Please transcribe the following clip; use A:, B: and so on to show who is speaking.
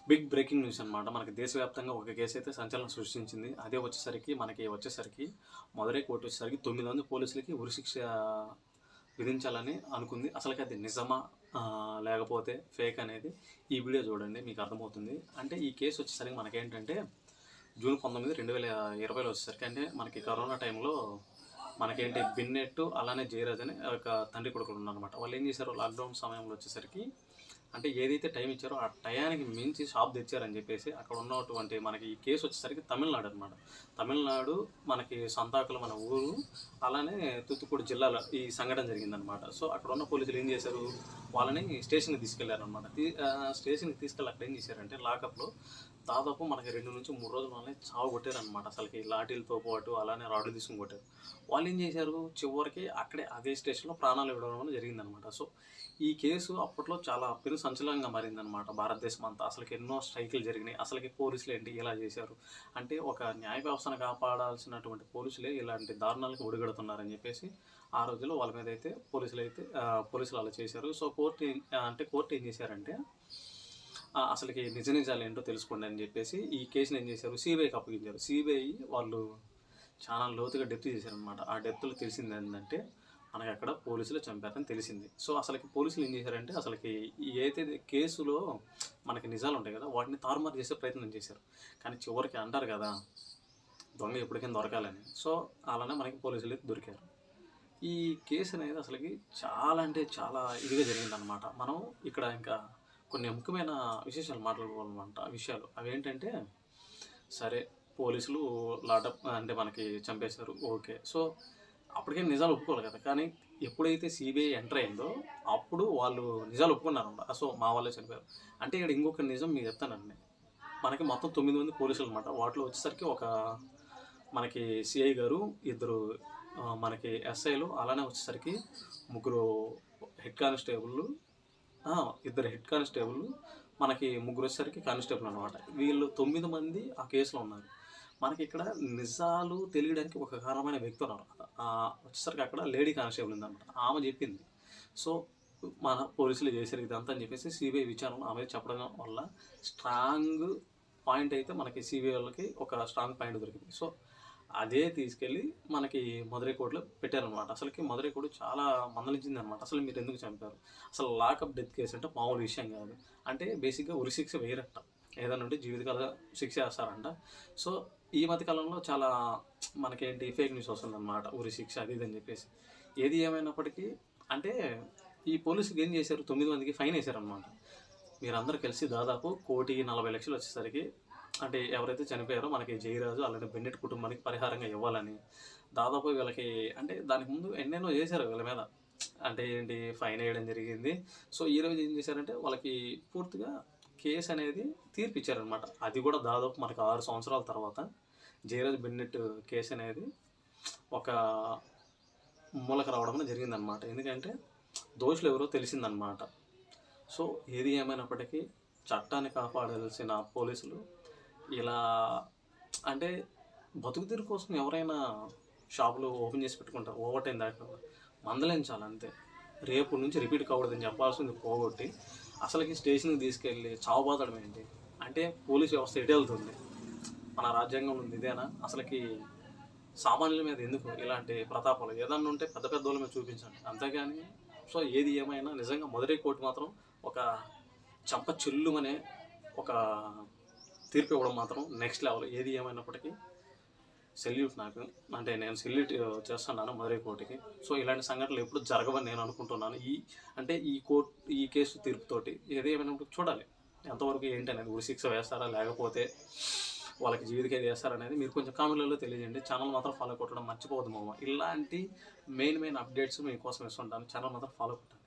A: Big breaking news అనమాట. మనకి దేశవ్యాప్తంగా ఒక కేసు అయితే సంచలనం సృష్టించింది. అదే వచ్చేసరికి మదురై కోర్టు వచ్చేసరికి 9 మంది పోలీసులకి ఉరిశిక్ష విధించాలని అనుకుంది. అసలుకి అది నిజమా లేకపోతే ఫేక్ అనేది ఈ వీడియో చూడండి, మీకు అర్థమవుతుంది. అంటే ఈ కేసు వచ్చేసరికి మనకేంటంటే జూన్ 19, 2020లో వచ్చేసరికి, అంటే మనకి కరోనా టైంలో మనకేంటి బిన్నెట్టు అలానే జయరాజ్ అని ఒక తండ్రి కొడుకులు ఉన్నారనమాట. వాళ్ళు ఏం చేశారు, లాక్డౌన్ సమయంలో వచ్చేసరికి అంటే ఏదైతే టైం ఇచ్చారో ఆ టయానికి మించి షాప్ తెచ్చారని చెప్పేసి అక్కడ ఉన్నటువంటి మనకి ఈ కేసు వచ్చేసరికి తమిళనాడు అనమాట. తమిళనాడు మనకి సంతాకుల మన ఊరు, అలానే తూత్తుకుడి జిల్లాలో ఈ సంఘటన జరిగిందనమాట. సో అక్కడ ఉన్న పోలీసులు ఏం చేశారు, వాళ్ళని స్టేషన్కి తీసుకెళ్లారనమాట. స్టేషన్కి తీసుకెళ్ళి అక్కడ ఏం చేశారంటే లాకప్లో దాదాపు మనకి 2 నుంచి 3 రోజుల వాళ్ళని చావు కొట్టారనమాట. అసలుకి లాఠీలతో పాటు అలానే రాడ్లు తీసుకుని కొట్టారు. వాళ్ళు ఏం చేశారు, చివరికి అక్కడే అదే స్టేషన్లో ప్రాణాలు ఇవ్వడం జరిగిందనమాట. సో ఈ కేసు అప్పట్లో చాలా పెను సంచలనంగా మారిందనమాట భారతదేశం అంతా. అసలుకి ఎన్నో స్ట్రైకులు జరిగినాయి. అసలుకి పోలీసులు ఏంటి ఇలా చేశారు అంటే, ఒక న్యాయ వ్యవస్థను కాపాడాల్సినటువంటి పోలీసులే ఇలాంటి దారుణాలకు ఒడిగడుతున్నారని చెప్పేసి ఆ రోజుల్లో వాళ్ళ మీద అయితే పోలీసులు అలా చేశారు. సో కోర్టు ఏం చేశారంటే, అసలుకి నిజాలు ఏంటో తెలుసుకోండి అని చెప్పేసి ఈ కేసుని ఏం చేశారు, సిబిఐకి అప్పగించారు. సిబిఐ వాళ్ళు చాలా లోతుగా డెప్త్ చేశారనమాట. ఆ డెప్త్లో తెలిసింది ఏంటంటే, మనకి అక్కడ పోలీసులు చంపారని తెలిసింది. సో అసలుకి పోలీసులు ఏం చేశారంటే, అసలుకి ఏదైతే కేసులో మనకి నిజాలు ఉంటాయి కదా, వాటిని తారుమారు చేసే ప్రయత్నం చేశారు. కానీ చివరికి అంటారు కదా, దొంగ ఎప్పటికైనా దొరకాలని. సో అలానే మనకి పోలీసులు అయితే దొరికారు. ఈ కేసు అనేది అసలుకి చాలా అంటే చాలా ఇదిగా జరిగిందనమాట. మనం ఇక్కడ ఇంకా కొన్ని ముఖ్యమైన విశేషాలు మాట్లాడుకోవాలన్నమాట. విషయాలు అవేంటంటే, సరే పోలీసులు లాటప్ అంటే మనకి చంపేశారు, ఓకే. సో అప్పటికే నిజాలు ఒప్పుకోవాలి కదా. కానీ ఎప్పుడైతే సిబిఐ ఎంటర్ అయిందో అప్పుడు వాళ్ళు నిజాలు ఒప్పుకున్నారన్నమాట. సో మా వాళ్ళే చనిపోయారు అంటే. ఇక్కడ ఇంకొక నిజం మీకు చెప్తానండి. మనకి మొత్తం 9 మంది పోలీసులు అనమాట. వాటిలో వచ్చేసరికి ఒక మనకి సిఐ గారు, 2 మనకి ఎస్ఐలు, అలానే వచ్చేసరికి 3 హెడ్ కానిస్టేబుల్, 2 హెడ్ కానిస్టేబుల్, మనకి 3 వచ్చేసరికి కానిస్టేబుల్ అనమాట. వీళ్ళు 9 మంది ఆ కేసులో ఉన్నారు. మనకి ఇక్కడ నిజాలు తెలియడానికి ఒక కారణమైన వ్యక్తి ఉన్నారు. వచ్చేసరికి అక్కడ లేడీ కానిస్టేబుల్ ఉందన్నమాట. ఆమె చెప్పింది. సో మన పోలీసులు చేశారు ఇదంతా అని చెప్పేసి సిబిఐ విచారణ ఆమె చెప్పడం వల్ల స్ట్రాంగ్ పాయింట్ అయితే మనకి సిబిఐ వాళ్ళకి ఒక స్ట్రాంగ్ పాయింట్ దొరికింది. సో అదే తీసుకెళ్ళి మనకి మదురై కోర్టులో పెట్టారనమాట. అసలుకి మదురై కోర్టు చాలా మందలించింది అనమాట. అసలు మీరు ఎందుకు చంపారు, అసలు లాకప్ డెత్ కేసు అంటే మామూలు విషయం కాదు. అంటే బేసిక్గా ఉరిశిక్ష వేయరట, ఏదైనా ఉంటే జీవితకాల శిక్ష వేస్తారంట. సో ఈ మధ్యకాలంలో చాలా మనకేంటి ఫేక్ న్యూస్ వస్తుందన్నమాట, ఉరిశిక్ష అది ఇది అని చెప్పేసి. ఏది ఏమైనప్పటికీ అంటే ఈ పోలీసులు ఏం చేశారు, 9 మందికి ఫైన్ వేశారనమాట. మీరందరూ కలిసి దాదాపు 1,40,00,000 వచ్చేసరికి, అంటే ఎవరైతే చనిపోయారో మనకి జయరాజు అలానే బెన్నెట్ కుటుంబానికి పరిహారంగా ఇవ్వాలని దాదాపు వీళ్ళకి, అంటే దానికి ముందు ఎన్నెన్నో చేశారు వీళ్ళ మీద. అంటే ఏంటి, ఫైన్ వేయడం జరిగింది. సో ఈరోజు ఏం చేశారంటే, వాళ్ళకి పూర్తిగా కేసు అనేది తీర్పిచ్చారనమాట. అది కూడా దాదాపు మనకి 6 సంవత్సరాల తర్వాత జయరాజ్ బెన్నెట్ కేసు అనేది ఒక మూలక రావడం జరిగిందనమాట. ఎందుకంటే దోషులు ఎవరో తెలిసిందనమాట. సో ఏది ఏమైనప్పటికీ చట్టాన్ని కాపాడాల్సిన పోలీసులు ఇలా అంటే బతుకుతీరు కోసం ఎవరైనా షాపులు ఓపెన్ చేసి పెట్టుకుంటారు, ఓవర్ టైం దాకా మందలించాలంతే. రేపు నుంచి రిపీట్ కావద్దని చెప్పాల్సింది పోగొట్టి అసలుకి స్టేషన్కి తీసుకెళ్ళి చావుబాదడం ఏంటి అంటే, పోలీస్ వ్యవస్థ ఎటు వెళ్తుంది, మన రాజ్యాంగం ఉంది ఇదేనా? అసలుకి సామాన్యుల మీద ఎందుకు ఇలాంటి ప్రతాపాలు? ఏదన్నా ఉంటే పెద్ద పెద్ద వాళ్ళ మీద చూపించండి, అంతేగాని. సో ఏది ఏమైనా నిజంగా మదురై కోర్టు మాత్రం ఒక చంప చెల్లుమనే ఒక తీర్పు ఇవ్వడం మాత్రం నెక్స్ట్ లెవెల్. ఏది ఏమైనప్పటికీ సెల్యూట్ నాకు, అంటే నేను సెల్యూట్ చేస్తున్నాను మదురై కోర్టుకి. సో ఇలాంటి సంఘటనలు ఎప్పుడు జరగవని నేను అనుకుంటున్నాను. ఈ కేసు తీర్పుతోటి ఏది ఏమైనా చూడాలి ఎంతవరకు ఏంటి అనేది. ఉరిశిక్ష వేస్తారా లేకపోతే వాళ్ళకి జీవితకేది వేస్తారనేది మీరు కొంచెం కామెంట్లలో తెలియజేయండి. ఛానల్ మాత్రం ఫాలో కొట్టడం మర్చిపోవద్దు మామ. ఇలాంటి మెయిన్ అప్డేట్స్ మీకోసం ఇస్తుంటాను. ఛానల్ మాత్రం ఫాలో కొట్టండి.